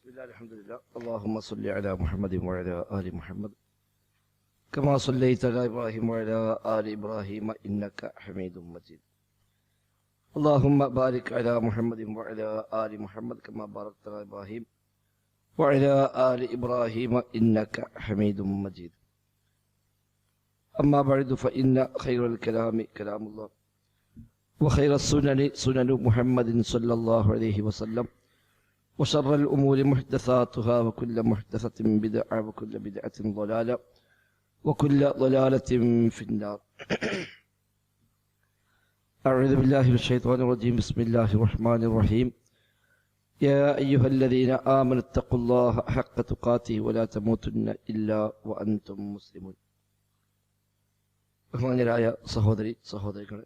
الحمد لله اللهم صل على محمد وعلى آل محمد كما صليت على إبراهيم وعلى آل إبراهيم إنك حميد مجيد اللهم بارك على محمد وعلى آل محمد كما باركت على إبراهيم وعلى آل إبراهيم إنك حميد مجيد أما بعد فإن خير الكلام كلام الله وخير السنن سنن محمد صلى الله عليه وسلم وشر الأمور محدثاتها وكل محدثة بدعة وكل بدعة ضلالة وكل ضلالة في النار. أعوذ بالله من الشيطان الرجيم. بسم الله الرحمن الرحيم. يا أيها الذين آمنوا اتقوا الله حق تقاته ولا تموتن إلا وأنتم مسلمون. ബഹുമാന്യരായ സഹോദരികളെ,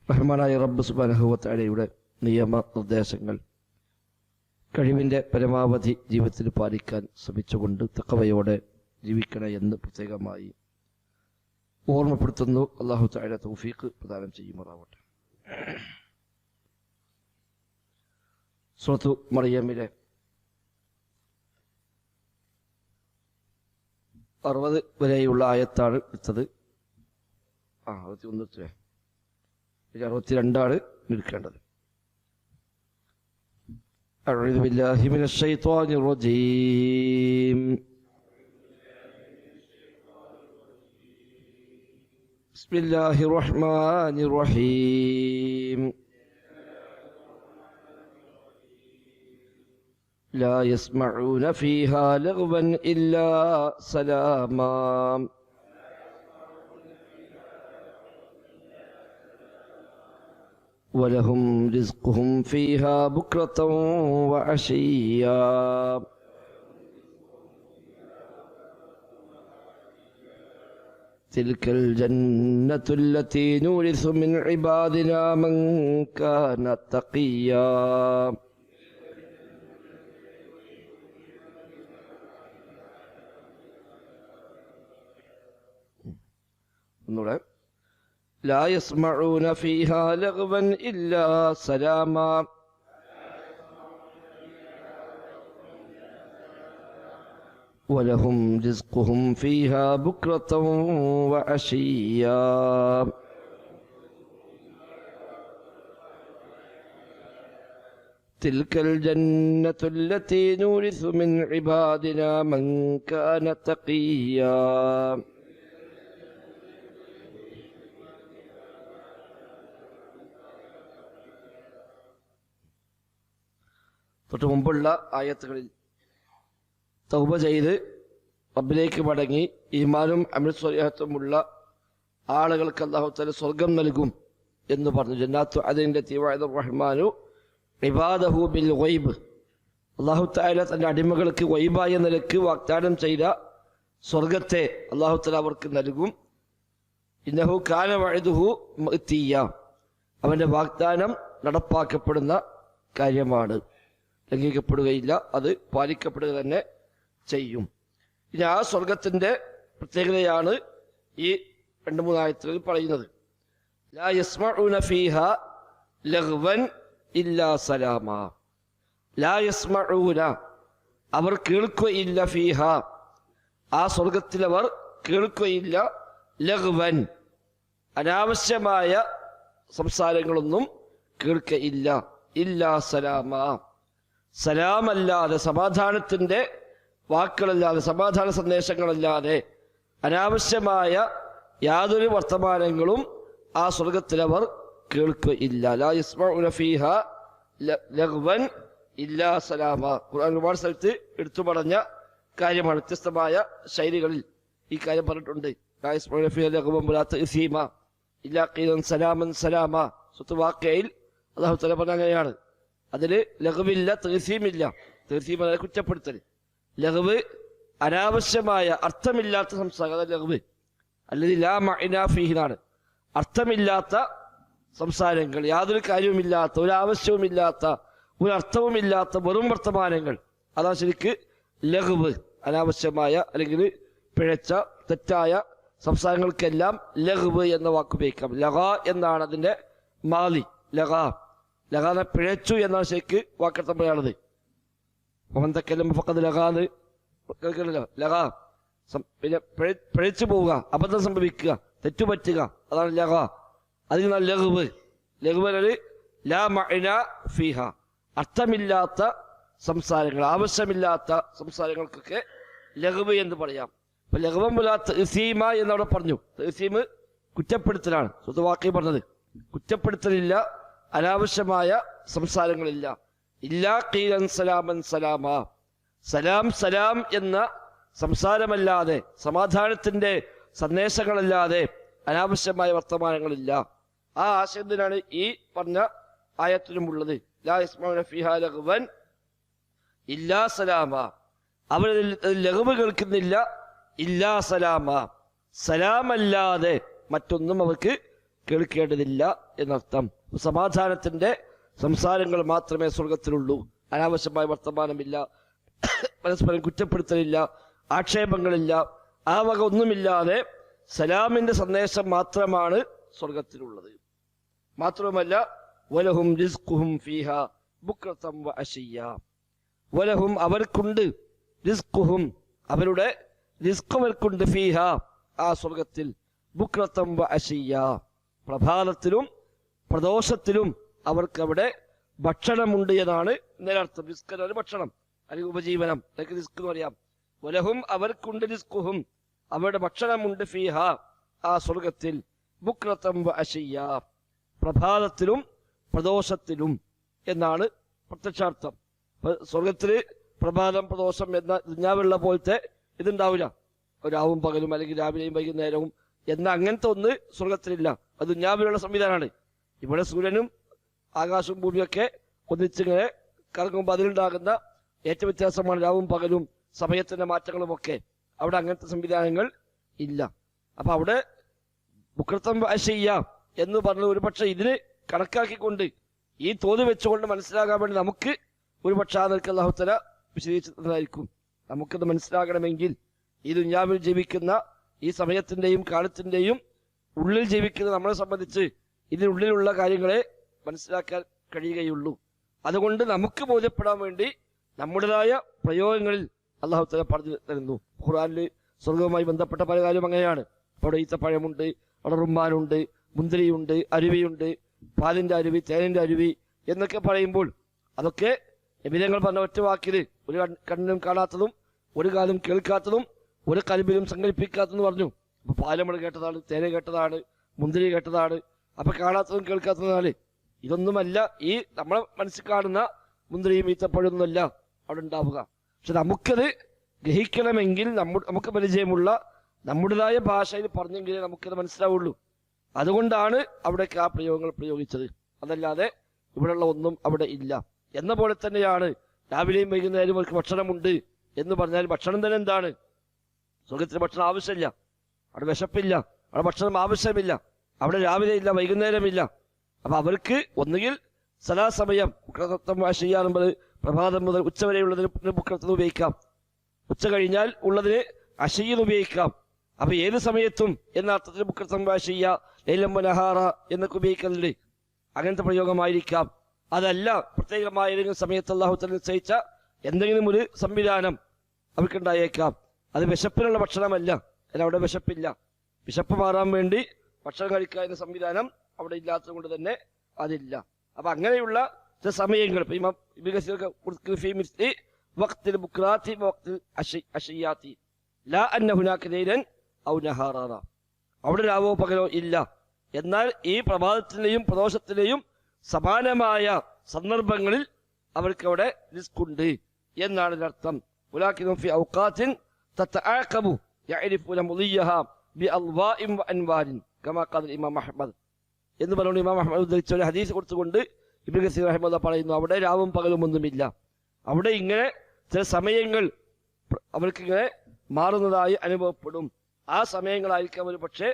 റഹ്മാനായ റബ്ബ് സുബ്ഹാനഹു വ തആലയുടെ നിയമ നിർദ്ദേശങ്ങൾ കഴിവിൻ്റെ പരമാവധി ജീവിതത്തിൽ പാലിക്കാൻ ശ്രമിച്ചുകൊണ്ട് തഖ്വയോടെ ജീവിക്കണേ എന്ന് പ്രത്യേകമായി ഓർമ്മപ്പെടുത്തുന്നു. അല്ലാഹു തആല തൗഫീഖ് പ്രദാനം ചെയ്യുമാറാവട്ടെ. സൂറത്തു മറിയമിലെ 60 വരെയുള്ള ആയത്താണ് എടുത്തത്. 61 62 എടുക്കേണ്ടത്. أعوذ بالله من الشيطان الرجيم. بسم الله الرحمن الرحيم. لا يسمعون فيها لغوا إلا سلاما ولهم رزقهم فيها بكرة وعشيا تلك الجنة التي نورث من عبادنا من كان تقيا. لا يسمعون فيها لغوا إلا سلاما ولهم رزقهم فيها بكرة وعشيا تلك الجنة التي نورث من عبادنا من كان تقيا. തൊട്ട് മുമ്പുള്ള ആയത്തുകളിൽ തൗബ ചെയ്ത് റബ്ബിലേക്ക് മടങ്ങി ഈമാനും അമൽ സ്വലാത്തുമുള്ള ആളുകൾക്ക് അല്ലാഹു തആല സ്വർഗം നൽകും എന്ന് പറഞ്ഞു. ജന്നാത്തു അദനിന്റെ വഅദ റഹ്മാനു ഇബാദഹു ബിൽ ഗൈബ്. അല്ലാഹു തആല തന്റെ അടിമകൾക്ക് ഗൈബായ നിലക്ക് വാഗ്ദാനം ചെയ്ത സ്വർഗത്തെ അല്ലാഹു തആല അവർക്ക് നൽകും. ഇന്നഹു കാന വഅദുഹു മഅതിയ. അവന്റെ വാഗ്ദാനം നടപ്പാക്കപ്പെടുന്ന കാര്യമാണ്, ലംഘിക്കപ്പെടുകയില്ല, അത് പാലിക്കപ്പെടുക തന്നെ ചെയ്യും. ഇനി ആ സ്വർഗത്തിന്റെ പ്രത്യേകതയാണ് ഈ 2-3 ആയത്തുകളിൽ പറയുന്നത്. ലാ യസ്മഊന ഫീഹാ ലഗ്വൻ ഇല്ലാ സലാമാ. ലാ യസ്മഊന, അവർ കേൾക്കുകയില്ല, ഫീഹാ, ആ സ്വർഗത്തിൽ അവർ കേൾക്കുകയില്ല, ലഗ്വൻ, അനാവശ്യമായ സംസാരങ്ങളൊന്നും കേൾക്കയില്ല, ഇല്ലാ സലാമാ, സലാമല്ലാതെ, സമാധാനത്തിന്റെ വാക്കുകളല്ലാതെ, സമാധാന സന്ദേശങ്ങളല്ലാതെ അനാവശ്യമായ യാതൊരു വർത്തമാനങ്ങളും ആ സ്വർഗത്തിൽ അവർ കേൾക്കുകയില്ല. ലാ യസ്മഊന ഫീഹാ ലഗ്വൻ ഇല്ലാ സലാമാ. ഖുർആൻ ഒരുപാട് സ്ഥലത്ത് എടുത്തു പറഞ്ഞ കാര്യമാണ്. വ്യത്യസ്തമായ ശൈലികളിൽ ഈ കാര്യം പറഞ്ഞിട്ടുണ്ട്. ലാ യസ്മഊന ഫീഹാ ലഗ്വൻ വലാ തഅ്സീമാ ഇല്ലാ ഖീലൻ സലാമൻ സലാമാ. സൂറത്ത് വാഖിയയിൽ അല്ലാഹു തആല പറഞ്ഞ അങ്ങനെയാണ്. അതില് ലഘുവില്ല, തീർച്ചയുമില്ല. തീർച്ചയും അതിനെ കുറ്റപ്പെടുത്തൽ. ലഘുവ് അനാവശ്യമായ അർത്ഥമില്ലാത്ത സംസാരം, അതാണ് ലഘുവ്. അല്ലെങ്കിൽ ലാ മഅനാ ഫീഹിനാണ്, അർത്ഥമില്ലാത്ത സംസാരങ്ങൾ, യാതൊരു കാര്യവുമില്ലാത്ത, ഒരു ആവശ്യവുമില്ലാത്ത, ഒരു അർത്ഥവുമില്ലാത്ത വെറും വർത്തമാനങ്ങൾ, അതാണ് ശരിക്ക് ലഘുവ്. അനാവശ്യമായ അല്ലെങ്കിൽ പിഴച്ച തെറ്റായ സംസാരങ്ങൾക്കെല്ലാം ലഘുവ് എന്ന വാക്ക് ഉപയോഗിക്കാം. ലഗ എന്നാണ് അതിന്റെ മാലി. ലഗ ലഗാനെ പിഴച്ചു എന്നാണ് ശരിക്ക് വാക്കർത്ഥം പറയാനുള്ളത്. ഒഹന്തക്കെല്ലാം ഫക്കത് ലഹാന്ന് കേൾക്കണല്ലോ. ലഹ പിന്നെ പിഴച്ചു പോവുക, അബദ്ധം സംഭവിക്കുക, തെറ്റുപറ്റുക, അതാണ് ലഹ. അതിൽ നിന്നാണ് ലഘുവ്. ലഘുവിനൊരു ലാ മഅന ഫീഹ, അർത്ഥമില്ലാത്ത സംസാരങ്ങൾ, ആവശ്യമില്ലാത്ത സംസാരങ്ങൾക്കൊക്കെ ലഘുവ് എന്ന് പറയാം. അപ്പൊ ലഘുവമുലാത്ത തഅ്സീമ എന്നവിടെ പറഞ്ഞു. തഅ്സീമ് കുറ്റപ്പെടുത്തലാണ്. സ്വതവാക്കി പറഞ്ഞത് കുറ്റപ്പെടുത്തലില്ല, അനാവശ്യമായ സംസാരങ്ങളില്ല. ഇല്ലാ ഖീലൻ സലാമൻ സലാമ, സലാം സലാം എന്ന സംസാരമല്ലാതെ, സമാധാനത്തിന്റെ സന്ദേശങ്ങളല്ലാതെ അനാവശ്യമായ വർത്തമാനങ്ങളില്ല. ആ ആശയത്തിനാണ് ഈ പറഞ്ഞ ആയത്തിനുമുള്ളത്. ലാ യസ്മഊന ഫീഹാ ലഗ്വൻ ഇല്ലാ സലാമ, അവർ ലഘുവ് കേൾക്കുന്നില്ല. ഇല്ലാ സലാമ, സലാമല്ലാതെ മറ്റൊന്നും അവർക്ക് കേൾക്കേണ്ടതില്ല എന്നർത്ഥം. സമാധാനത്തിന്റെ സംസാരങ്ങൾ മാത്രമേ സ്വർഗത്തിലുള്ളൂ. അനാവശ്യമായ വർത്തമാനമില്ല, പരസ്പരം കുറ്റപ്പെടുത്തലില്ല, ആക്ഷേപങ്ങളില്ല, ആ വക ഒന്നുമില്ലാതെ സലാമിന്റെ സന്ദേശം മാത്രമാണ് സ്വർഗത്തിലുള്ളത്. മാത്രവുമല്ല വലഹും റിസ്ഖുഹും ഫീഹാ ബുക്റതൻ വഅശിയ്യ, വലഹും അവർക്കുണ്ട്, റിസ്ഖുഹും അവരുടെ റിസ്ഖ് അവർക്കുണ്ട്, ഫീഹാ ആ സ്വർഗത്തിൽ, ബുക്റതൻ വഅശിയ്യ പ്രഭാതത്തിലും പ്രദോഷത്തിലും അവർക്കവിടെ ഭക്ഷണമുണ്ട് എന്നാണ് ഇതിനർത്ഥം. റിസ്ക് എന്ന ഭക്ഷണം അല്ലെങ്കിൽ ഉപജീവനം, അല്ലെങ്കിൽ റിസ്ക് എന്ന് പറയാം. വലഹും അവർക്കുണ്ട്, റിസ്ഖുഹും അവരുടെ ഭക്ഷണമുണ്ട്, ഫീഹ ആ സ്വർഗത്തിൽ, ബുക്റതൻ വഅശിയ്യ പ്രഭാതത്തിലും പ്രദോഷത്തിലും എന്നാണ് പ്രത്യക്ഷാർത്ഥം. സ്വർഗത്തില് പ്രഭാതം പ്രദോഷം എന്ന ദുനിയാവുള്ള പോലത്തെ ഇതുണ്ടാവില്ല, രാവും പകലും അല്ലെങ്കിൽ രാവിലെയും വൈകുന്നേരവും എന്ന അങ്ങനത്തെ ഒന്ന് സ്വർഗത്തിലില്ല. അത് ദുനിയാവിലുള്ള സംവിധാനമാണ്. ഇവിടെ സൂര്യനും ആകാശവും ഭൂമിയൊക്കെ ഒന്നിച്ചിങ്ങനെ കറങ്ങുമ്പോൾ അതിലുണ്ടാകുന്ന ഏറ്റവും വ്യത്യാസമാണ് രാവും പകലും, സമയത്തിന്റെ മാറ്റങ്ങളും ഒക്കെ. അവിടെ അങ്ങനത്തെ സംവിധാനങ്ങൾ ഇല്ല. അപ്പൊ അവിടെ ബുക്റതൻ വഅശിയ്യ എന്ന് പറഞ്ഞ ഒരുപക്ഷെ ഇതിന് കണക്കാക്കിക്കൊണ്ട് ഈ തോത് വെച്ചുകൊണ്ട് മനസ്സിലാകാൻ വേണ്ടി നമുക്ക് ഒരുപക്ഷെ ആ നിലക്ക് അല്ലാഹു തആല വിശദീകരിച്ചതായിരിക്കും. നമുക്കത് മനസ്സിലാകണമെങ്കിൽ ഈ ദുനിയാവിൽ ജീവിക്കുന്ന ഈ സമയത്തിന്റെയും കാലത്തിന്റെയും ഉള്ളിൽ ജീവിക്കുന്ന നമ്മളെ സംബന്ധിച്ച് ഇതിനുള്ളിലുള്ള കാര്യങ്ങളെ മനസ്സിലാക്കാൻ കഴിയുകയുള്ളൂ. അതുകൊണ്ട് നമുക്ക് ബോധ്യപ്പെടാൻ വേണ്ടി നമ്മുടേതായ പ്രയോഗങ്ങളിൽ അല്ലാഹു തആല പറഞ്ഞു തരുന്നു. ഖുർആനിൽ സ്വർഗവുമായി ബന്ധപ്പെട്ട പല കാര്യവും അങ്ങനെയാണ്. അവിടെ ഈത്തപ്പഴമുണ്ട്, അവിടെ റുമ്മാനുണ്ട്, മുന്തിരിയുണ്ട്, അരുവിയുണ്ട്, പാലിന്റെ അരുവി, തേനിന്റെ അരുവി എന്നൊക്കെ പറയുമ്പോൾ അതൊക്കെ നബിതങ്ങൾ പറഞ്ഞ ഒറ്റ വാക്കില് ഒരു കണ്ണിനും കാണാത്തതും ഒരു കാലും കേൾക്കാത്തതും ഒരു കൽബിലും സങ്കല്പിക്കാത്തതെന്ന് പറഞ്ഞു. അപ്പൊ പാല് നമ്മൾ കേട്ടതാണ്, തേന കേട്ടതാണ്, മുന്തിരി കേട്ടതാണ്. അപ്പൊ കാണാത്തതും കേൾക്കാത്തതാണ്. ഇതൊന്നുമല്ല ഈ നമ്മളെ മനസ്സിൽ കാണുന്ന മുന്തിരിയും ഈത്തപ്പഴമൊന്നുമല്ല അവിടെ ഉണ്ടാവുക. പക്ഷെ നമുക്കത് ഗ്രഹിക്കണമെങ്കിൽ നമുക്ക് പരിചയമുള്ള നമ്മുടേതായ ഭാഷയിൽ പറഞ്ഞെങ്കിലേ നമുക്കത് മനസ്സിലാവുള്ളൂ. അതുകൊണ്ടാണ് അവിടേക്ക് ആ പ്രയോഗങ്ങൾ പ്രയോഗിച്ചത്. അതല്ലാതെ ഇവിടെയുള്ള ഒന്നും അവിടെ ഇല്ല. എന്ന പോലെ തന്നെയാണ് രാവിലെയും വൈകുന്നേരം അവർക്ക് ഭക്ഷണമുണ്ട് എന്ന് പറഞ്ഞാൽ ഭക്ഷണം തന്നെ എന്താണ്? സ്വർഗത്തിന് ഭക്ഷണം ആവശ്യമില്ല, അവിടെ വിശപ്പില്ല, അവിടെ ഭക്ഷണം ആവശ്യമില്ല, അവിടെ രാവിലെ ഇല്ല, വൈകുന്നേരമില്ല. അപ്പൊ അവർക്ക് ഒന്നുകിൽ സലാസമയം ചെയ്യാറുമ്പോൾ പ്രഭാതം മുതൽ ഉച്ച വരെയുള്ളതിന് ബുക്റത്തൻ ഉപയോഗിക്കാം, ഉച്ച കഴിഞ്ഞാൽ ഉള്ളതിന് അശയ്യെന്ന് ഉപയോഗിക്കാം. അപ്പൊ ഏത് സമയത്തും എന്ന അർത്ഥത്തിൽ ബുക്റത്തൻ വാശിയ ലൈലം വനഹാറ എന്നൊക്കെ ഉപയോഗിക്കുന്നുണ്ട്. അങ്ങനത്തെ പ്രയോഗമായിരിക്കാം. അതല്ല പ്രത്യേകമായ ഏതെങ്കിലും സമയത്ത് അല്ലാഹു തആല നിശ്ചയിച്ച എന്തെങ്കിലും ഒരു സംവിധാനം അവർക്കുണ്ടായേക്കാം. അത് വിശപ്പിനുള്ള ഭക്ഷണമല്ല, അല്ല അവിടെ വിശപ്പില്ല, വിശപ്പ് മാറാൻ വേണ്ടി ഭക്ഷണം കഴിക്കുക എന്ന സംവിധാനം അവിടെ ഇല്ലാത്തത് കൊണ്ട് തന്നെ അതില്ല. അപ്പൊ അങ്ങനെയുള്ള ചില സമയങ്ങൾ അവിടെ രാവോ പകലോ ഇല്ല. എന്നാൽ ഈ പ്രഭാതത്തിന്റെയും പ്രദോഷത്തിന്റെയും സമാനമായ സന്ദർഭങ്ങളിൽ അവർക്ക് അവിടെ റിസ്ക് ഉണ്ട് എന്നാണ് ഇതിനർത്ഥം. എന്ന് പറഞ്ഞു ഇമാം അഹ്മദ് ഉദ്ധരിച്ച ഒരു ഹദീസ് കൊടുത്തുകൊണ്ട് ഇബ്നു കസീർ റഹിമഹുല്ലാഹ് പറയുന്നു, അവിടെ രാവും പകലും ഒന്നുമില്ല. അവിടെ ഇങ്ങനെ ചില സമയങ്ങൾ അവർക്കിങ്ങനെ മാറുന്നതായി അനുഭവപ്പെടും. ആ സമയങ്ങളായിരിക്കും അവർ പക്ഷേ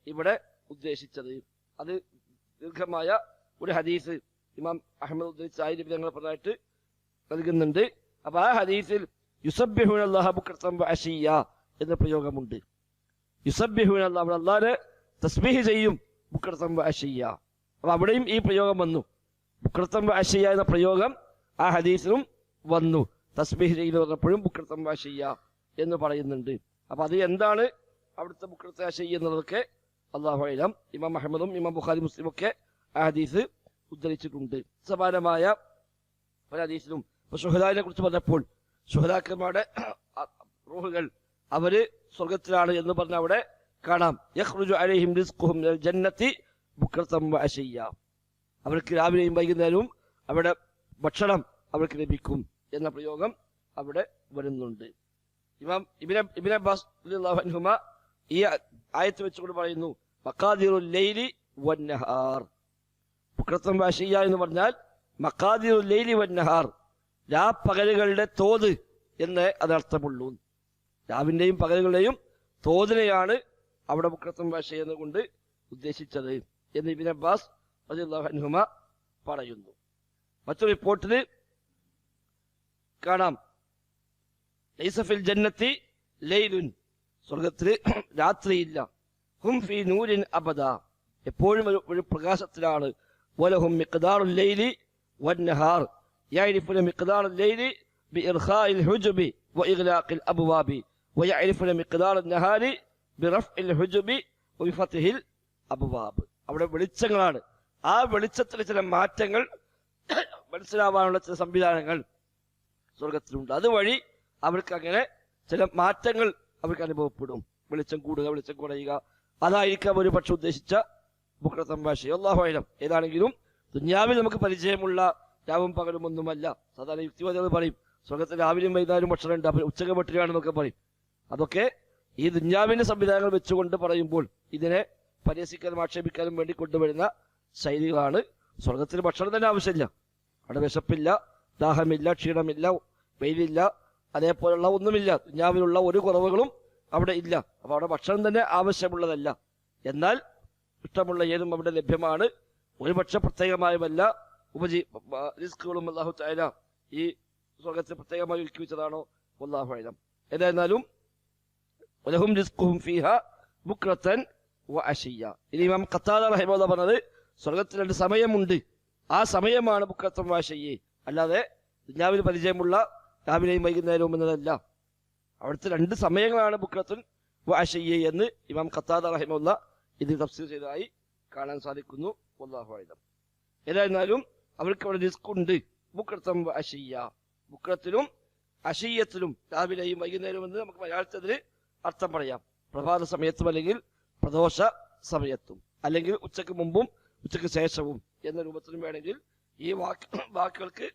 ഇവിടെ ഉദ്ദേശിച്ചത്. അത് ദീർഘമായ ഒരു ഹദീസ് ഇമാം അഹ്മദ് ഉദ്ധരിച്ച ആയിരങ്ങൾ പറഞ്ഞായിട്ട് നൽകുന്നുണ്ട്. അപ്പൊ ആ ഹദീസിൽ യുസബ്ബിഹൂന അല്ലാഹ ബുക്റതൻ വഅശിയ്യ എന്ന പ്രയോഗമുണ്ട്. യുസബ്ബിഹൂന അല്ലാഹ്, അല്ലാഹുവിനെ തസ്ബീഹ് ചെയ്യും, ബുക്റതൻ വഅശിയ്യ. അപ്പൊ അവിടെയും ഈ പ്രയോഗം വന്നു. ബുക്റതൻ വഅശിയ്യ എന്ന പ്രയോഗം ആ ഹദീസിലും വന്നു. തസ്ബീഹ് ചെയ്യുന്ന പറഞ്ഞപ്പോഴും ബുക്രത്തം വാശയ്യ എന്ന് പറയുന്നുണ്ട്. അപ്പൊ അത് എന്താണ് അവിടുത്തെ ബുക്രത്തെ വാശയ്യ എന്നുള്ളതൊക്കെ അല്ലാഹു അഅലം. ഇമാം അഹ്മദും ഇമാം ബുഖാരി മുസ്ലിം ഒക്കെ ആ ഹദീസ് ഉദ്ധരിച്ചിട്ടുണ്ട്. സമാനമായ പല ഹദീസിലും ഇപ്പൊ ശുഹദാവിനെ കുറിച്ച് പറഞ്ഞപ്പോൾ ശുഹദാക്കന്മാരുടെ റൂഹുകൾ അവര് സ്വർഗത്തിലാണ് എന്ന് പറഞ്ഞ അവിടെ കാണാം യഖ്റുജു അലൈഹിം റിസ്ഖുഹും മിനൽ ജന്നത്തി ബുക്രതൻ വഅശയ്യ. അവർക്ക് രാവിലെയും വൈകുന്നേരവും അവിടെ ഭക്ഷണം അവർക്ക് ലഭിക്കും എന്ന പ്രയോഗം അവിടെ വരുന്നുണ്ട്. ഇമാം ഇബ്നു അബ്ബാസ് റളിയല്ലാഹു അൻഹുമ ഈ ആയത്ത് വെച്ചുകൊണ്ട് പറയുന്നു മഖാദിറുൽ ലൈലി വന്നഹാർ. ബുക്രതൻ വഅശയ്യ എന്ന് പറഞ്ഞാൽ മഖാദിറുൽ ലൈലി വന്നഹാർ, രാപ്പകലുകളുടെ തോത് എന്ന് അതർത്ഥമുള്ളൂ. രാവിന്റെയും പകലുകളുടെയും തോതിനെയാണ് അവിടെ ബുക്രത്തൻ വഅശയ്യ എന്നുകൊണ്ട് ഉദ്ദേശിച്ചത് എന്ന് ഇബ്നു അബ്ബാസ് റളിയല്ലാഹു അൻഹുമ പറയുന്നു. മറ്റൊരു റിപ്പോർട്ടിൽ കാണാം ലൈസ ഫിൽ ജന്നത്തി ലൈലുൻ, സ്വർഗത്തിൽ രാത്രിയില്ല. ഹും ഫീ നൂരിൻ അബദ, എപ്പോഴും ഒരു പ്രകാശത്തിലാണ്. വലഹും മിഖ്ദാറുൽ ലൈലി വന്നഹാർ യഅരിഫുന മിഖ്ദാറുൽ ലൈലി ബിഇർഖാഇൽ ഹുജബി വഇഗ്ലാഖിൽ അബ്വാബി വയഅരിഫുന മിഖ്ദാറുൻ നഹാരി ബിറഫ്ഇൽ ഹുജബി വബിഫത്ഹിൽ അബ്വാബ്. അവിടെ വെളിച്ചങ്ങളാണ്. ആ വെളിച്ചത്തിൽ ചില മാറ്റങ്ങൾ മനസ്സിലാവാനുള്ള ചില സംവിധാനങ്ങൾ സ്വർഗത്തിലുണ്ട്. അതുവഴി അവർക്ക് അങ്ങനെ ചില മാറ്റങ്ങൾ അവർക്ക് അനുഭവപ്പെടും. വെളിച്ചം കൂടുക, വെളിച്ചം കുറയുക, അതായിരിക്കാം ഒരു പക്ഷെ ഉദ്ദേശിച്ച ബുക്രത്തൻ വഅശയ്യ. അല്ലാഹു അഅലം. ഏതാണെങ്കിലും ദുനിയാവിൽ നമുക്ക് പരിചയമുള്ള രാവും പകലും ഒന്നുമല്ല. സാധാരണ യുക്തിവാദികൾ പറയും സ്വർഗത്തിൽ രാവിലെയും വൈകുന്നേരം ഭക്ഷണം ഉണ്ട്, അപ്പോൾ ഉച്ചക പട്ടിണിയാണെന്നൊക്കെ പറയും. അതൊക്കെ ഈ ദുനിയാവിന്റെ സംവിധാനങ്ങൾ വെച്ചുകൊണ്ട് പറയുമ്പോൾ ഇതിനെ പരിഹസിക്കാനും ആക്ഷേപിക്കാനും വേണ്ടി കൊണ്ടുവരുന്ന ശൈലികളാണ്. സ്വർഗത്തിന് ഭക്ഷണം തന്നെ ആവശ്യമില്ല. അവിടെ വിശപ്പില്ല, ദാഹമില്ല, ക്ഷീണമില്ല, വെയിലില്ല, അതേപോലുള്ള ഒന്നുമില്ല. ദുനിയാവിലുള്ള ഒരു കുറവുകളും അവിടെ ഇല്ല. അപ്പൊ അവിടെ ഭക്ഷണം തന്നെ ആവശ്യമുള്ളതല്ല. എന്നാൽ ഇഷ്ടമുള്ള ഏതും അവിടെ ലഭ്യമാണ്. ഒരുപക്ഷെ പ്രത്യേകമായുമല്ല റിസ്കുകളും അല്ലാഹു തആല ഈ സ്വർഗത്തിൽ പ്രത്യേകമായി ഒരുക്കി വെച്ചതാണോ വല്ലാഹു അഅലം. ഏതായിരുന്നാലും വലഹും റിസ്ഖുഹും ഫീഹാ ബുക്രതൻ വഅശയ്യ. ഇനി ഇമാം ഖത്താദ റഹിമഹുല്ലാഹ് പറഞ്ഞത് സ്വർഗത്തിൽ 2 സമയമുണ്ട്, ആ സമയമാണ് ബുക്രതൻ വഅശയ്യ, അല്ലാതെ ദുനിയാവിൽ പരിചയമുള്ള രാവിലെയും വൈകുന്നേരവും എന്നതല്ല. അവിടുത്തെ 2 സമയങ്ങളാണ് ബുക്രത്തുൻ വഅശയ്യ എന്ന് ഇമാം ഖത്താദ റഹിമഹുല്ലാഹ് ഇത് തഫ്സീർ ചെയ്തതായി കാണാൻ സാധിക്കുന്നു. വല്ലാഹു അഅലം. ഏതായിരുന്നാലും അവർക്ക് അവിടെ റിസ്ക് ഉണ്ട്. ബുക്രതൻ വഅശയ്യ, ബുക്രത്തിലും അശയ്യത്തിലും, രാവിലെയും വൈകുന്നേരവും എന്ന് നമുക്ക് മലയാളത്തിൽ അർത്ഥം പറയാം. പ്രഭാത സമയത്തും അല്ലെങ്കിൽ പ്രദോഷ സമയത്തും, അല്ലെങ്കിൽ ഉച്ചക്ക് മുമ്പും ഉച്ചക്ക് ശേഷവും എന്ന രൂപത്തിലും വേണമെങ്കിൽ ഈ വാക്കുകൾക്ക്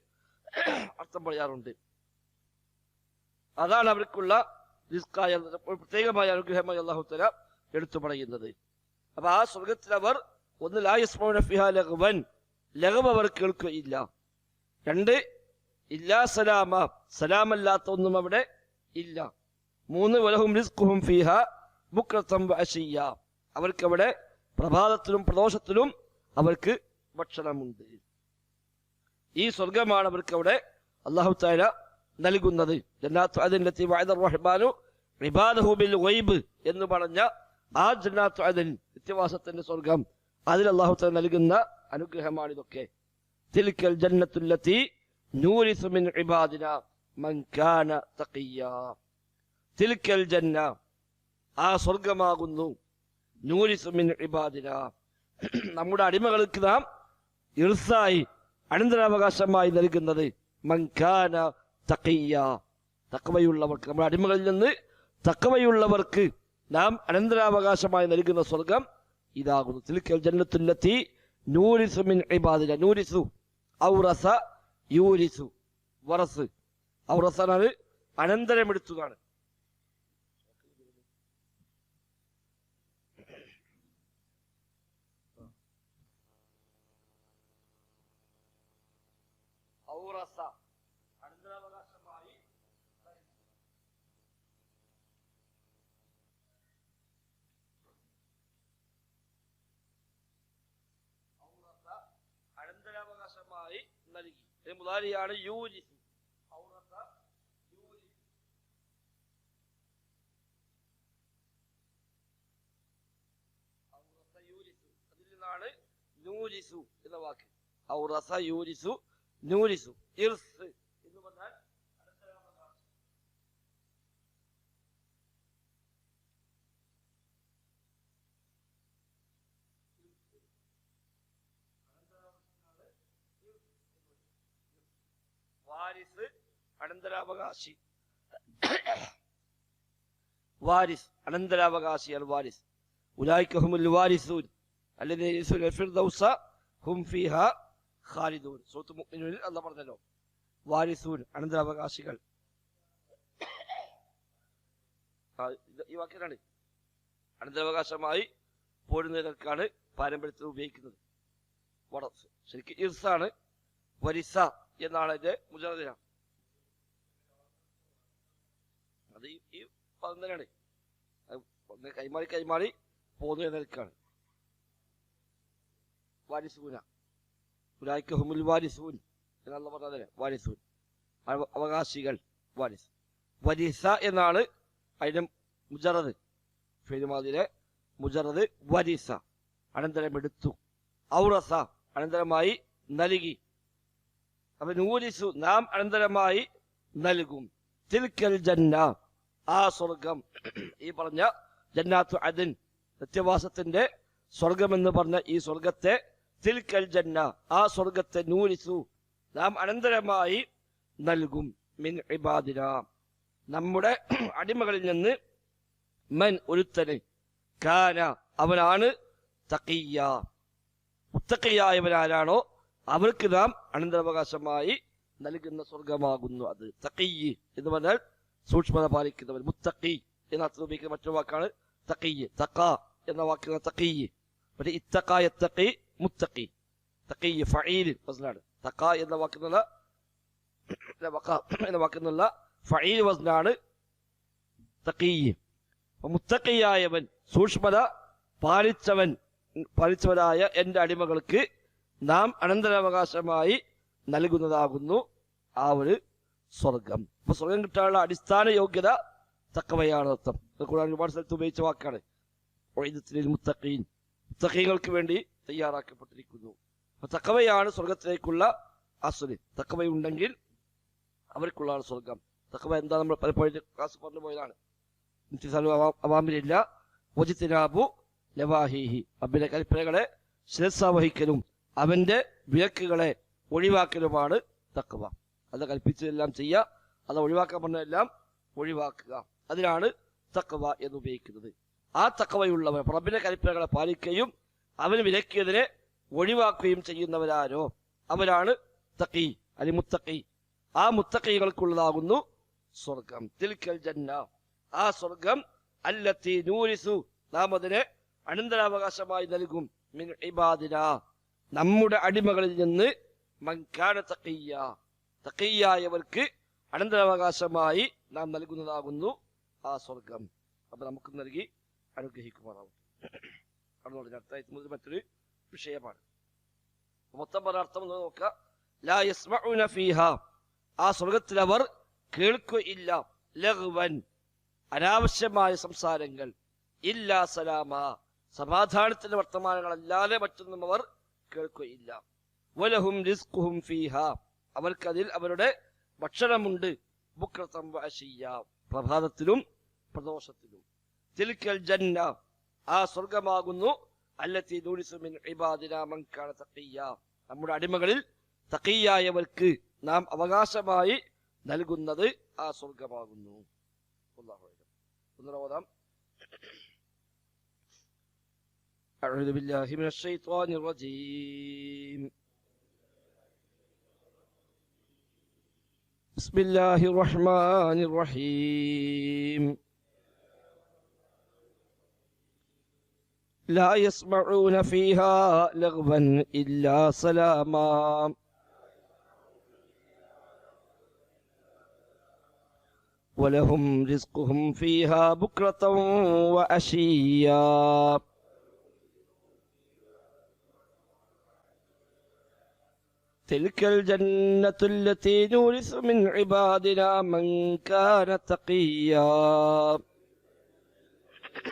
അർത്ഥം പറയാറുണ്ട്. അതാണ് അവർക്കുള്ള റിസ്കായ പ്രത്യേകമായ അനുഗ്രഹമായി അല്ലാഹു തആല എടുത്തു പറയുന്നത്. അപ്പൊ ആ സ്വർഗത്തിൽ അവർ ഒന്ന് ലാ യസ്മഊന ഫിഹാ ലഗ്വൻ, ലഗ്വ് അവർ കേൾക്കുകയില്ല. 2 ഇല്ലാ സലാമ, സലാമല്ലാത്ത ഒന്നും അവിടെ ഇല്ല. 3 വലഹും റിസ്ഖുഹും ഫീഹാ ബുക്രതൻ വഅശയ്യ, അവർക്ക് അവിടെ പ്രഭാതത്തിലും പ്രദോഷത്തിലും അവർക്ക് ഭക്ഷണമുണ്ട്. ഈ സ്വർഗമാണ് അവർക്ക് അവിടെ അല്ലാഹു തആല നൽകുന്നത്. ജന്നാത്തു അദ്ൻ ലത്തി വഅദ റഹ്മാനു ഇബാദഹു ബിൽ ഗൈബ് എന്ന് പറഞ്ഞ ആ ജന്നാത്തു അദ്ൻ, നിത്യവാസത്തിന്റെ സ്വർഗം, അതിൽ അല്ലാഹു തആല നൽകുന്ന അനുഗ്രഹമാണ് ഇതൊക്കെ. തിൽക്കൽ ജന്നത്തുല്ലത്തി നൂരിസു മിൻ ഇബാദിനാ മൻ കാന തഖിയ്യ. തിൽക്കൽ ജന്ന, ആ സ്വർഗമാകുന്നു, നൂരിസു മിൻ ഇബാദിനാ, നമ്മുടെ അടിമകൾക്ക് നാം ഇർസായി അനന്തരാവകാശമായി നൽകുന്നത്, മൻ കാന തഖിയ്യ, തഖ്വയുള്ളവർക്ക്, നമ്മുടെ അടിമകളിൽ നിന്ന് തഖ്വയുള്ളവർക്ക് നാം അനന്തരാവകാശമായി നൽകുന്ന സ്വർഗം ഇതാകുന്നു. തിൽക്കൽ ജന്നത്തുല്ലത്തി നൂരിസു മിൻ ഇബാദിനാ. നൂരിസു ഔറസ യൂരിസു, വറസ്, ഔറസാണ് അനന്തരമെടുത്തതാണ്. ഔറസ അനന്തരാവകാശമായി, അനന്തരാവകാശമായി നൽകി. മുതാരിയാണ് യൂരിസു. ഔറസ യൂരിസു, ഔറസ യൂരിസു, അതിൽ നിന്നാണ് നൂരിസു എന്ന വാക്ക്. ഔറസ യൂരിസു, നൂരിസു, ഇർസ് എന്ന് പറഞ്ഞാൽ വാരിസ് അനന്തരാവകാശി. വാരിസ് അനന്തരാവകാശി അൽ വാരിസ്. ഉലൈക ഹുമുൽ വാരിസൂൻ അല്ലദീന യരിസൂന ഫിർദൗസ ഹും ഫീഹാ ഖാലിദൂൻ. സൂറത്തുൽ മുഅ്മിനൂനിൽ അല്ലാഹു പറഞ്ഞല്ലോ വാരിസൂൻ അനന്തരാവകാശികൾ. ഈ വാക്കിലാണ് അനന്തരാവകാശമായി പോരുന്നതിനൊക്കെയാണ് പാരമ്പര്യത്തിൽ ഉപയോഗിക്കുന്നത്. ശരിക്കും ഇർസാണ്, വരിസ എന്നാണ് അതിന്റെ മുജറദിന. അത് ഈ പദം തന്നെയാണ്, കൈമാറി കൈമാറി പോകുന്ന നിലക്കാണ്. വാരിസൂന ഉലൈക ഹുമുൽ വാരിസൂൻ എന്നുള്ള പറഞ്ഞ വാരിസൂൻ അവകാശികൾ. വാരിസ് വരിസ എന്നാണ് അതിന്റെ മുജറദ്. ഫിലിമാദിലെ മുജറദ് വരിസ അനന്തരമെടുത്തു. ഔറസ അനന്തരമായി നൽകി. അപ്പൊ നൂരിസു നാം അനന്തരമായി നൽകും. തിൽക്കൽ ജന്ന ആ സ്വർഗം, ഈ പറഞ്ഞ ജന്നാത്തു അദൻ നിത്യവാസത്തിന്റെ സ്വർഗമെന്ന് പറഞ്ഞ ഈ സ്വർഗത്തെ, തിൽക്കൽ ജന്ന ആ സ്വർഗത്തെ, നൂരിസു നാം അനന്തരമായി നൽകും. മിൻ ഇബാദിന നമ്മുടെ അടിമകളിൽ നിന്ന്, മൻ ഒരുത്തന്, കാന അവനാണ്, തഖിയ്യ മുത്തഖിയായവനാരാണോ അവർക്ക് നാം അനന്തരാവകാശമായി നൽകുന്ന സ്വർഗമാകുന്നു അത്. തഖിയ്യ് എന്ന് പറഞ്ഞാൽ സൂക്ഷ്മത പാലിക്കുന്നവൻ. മുത്തഖി എന്ന അർത്ഥം ഉപയോഗിക്കുന്ന മറ്റൊരു വാക്കാണ് തഖിയ്യ്. തഖ എന്ന വാക്കിന് തഖിയ്യ്. പക്ഷേ ഇത്തഖ യത്തഖി മുത്തഖി. തഖിയ്യ് ഫഈൽ വസ്നാണ്. തഖ എന്ന വാക്കിനുള്ള എന്ന വാക്കിനുള്ള ഫഈൽ വസ്നാണ് തഖിയ്യ്. മുത്തഖിയായവൻ, സൂക്ഷ്മത പാലിച്ചവരായ എന്റെ അടിമകൾക്ക് നാം അനന്തരാവകാശമായി നൽകുന്നതാകുന്നു ആ ഒരു സ്വർഗം. അപ്പൊ സ്വർഗം കിട്ടാനുള്ള അടിസ്ഥാന യോഗ്യത തഖ്വയാണ് അർത്ഥം. ഖുർആൻ ഒരുപാട് സ്ഥലത്ത് ഉപയോഗിച്ച വാക്കാണ്. മുത്തഖീങ്ങൾക്ക് വേണ്ടി തയ്യാറാക്കപ്പെട്ടിരിക്കുന്നു. അപ്പൊ തഖ്വയാണ് സ്വർഗത്തിലേക്കുള്ള അസ്ല്. തഖ്വയുണ്ടെങ്കിൽ അവർക്കുള്ളതാണ് സ്വർഗം. തഖ്വ എന്താ നമ്മൾ പലപ്പോഴും ക്ലാസ് പറഞ്ഞു പോയതാണ്. അവാമിരില്ല വജിത്തിനാബു ലവാഹിഹി, റബ്ബിന്റെ കൽപ്പനകളെ ശിരസാവഹിക്കലും അവന്റെ വിലക്കുകളെ ഒഴിവാക്കലുമാണ് തഖ്വ. അത് കൽപ്പിച്ചതെല്ലാം ചെയ്യുക, അത് ഒഴിവാക്കാൻ പറഞ്ഞതെല്ലാം ഒഴിവാക്കുക. അതിനാണ് തഖ്വ എന്ന് ഉപയോഗിക്കുന്നത്. ആ തഖ്വയുള്ളവർ റബ്ബിന്റെ കൽപ്പനകളെ പാലിക്കുകയും അവന് വിലക്കിയതിനെ ഒഴിവാക്കുകയും ചെയ്യുന്നവരാരോ അവരാണ് തഖി അല്ലെ മുത്തഖി. ആ മുത്തഖികൾക്കുള്ളതാകുന്നു സ്വർഗം. തിൽക്കൽ ജന്ന ആ സ്വർഗം, അല്ലത്തി നൂരിസു നാം അതിനെ അനന്തരാവകാശമായി നൽകും, മിൻ ഇബാദിന നമ്മുടെ അടിമകളിൽ നിന്ന്, മൻ കാന തഖിയ്യ തഖിയ്യായവർക്ക് അനന്തരാവകാശമായി നാം നൽകുന്നതാകുന്നു ആ സ്വർഗം. അപ്പൊ നമുക്ക് നൽകി അനുഗ്രഹിക്കുമാറാവും. അടുത്ത മറ്റൊരു വിഷയമാണ്. മൊത്തം പറഞ്ഞ അർത്ഥം നോക്കുക. ലാ യസ്മഊന ഫീഹാ ആ സ്വർഗത്തിൽ അവർ കേൾക്കുകയില്ല, ലഗ്വൻ അനാവശ്യമായ സംസാരങ്ങൾ, ഇല്ലാ സലാമ സമാധാനത്തിന്റെ വർത്തമാനങ്ങളല്ലാതെ മറ്റൊന്നും അവർ കേൾക്കുകയില്ല. വലഹും റിസ്ഖുഹും ഫീഹാ അവർക്കതിൽ അവരുടെ ഭക്ഷണമുണ്ട്, ബുക്രതം വഅശിയ്യ പ്രഭാതത്തിലും പ്രദോഷത്തിലും. തിൽക്കൽ ജന്ന ആ സ്വർഗമാകുന്നു, അല്ലത്തി നൂരിസു മിൻ ഇബാദിനാ മൻ കാന തഖിയ്യ നമ്മുടെ അടിമകളിൽ തഖിയ്യായവർക്ക് നാം അവകാശമായി നൽകുന്നത് ആ സ്വർഗമാകുന്നു. أعوذ بالله من الشيطان الرجيم. بسم الله الرحمن الرحيم. لا يسمعون فيها لغوا إلا سلاما ولهم رزقهم فيها بكرة وعشيا. تلك الجنة التي نورث من عبادنا من كان تقيا.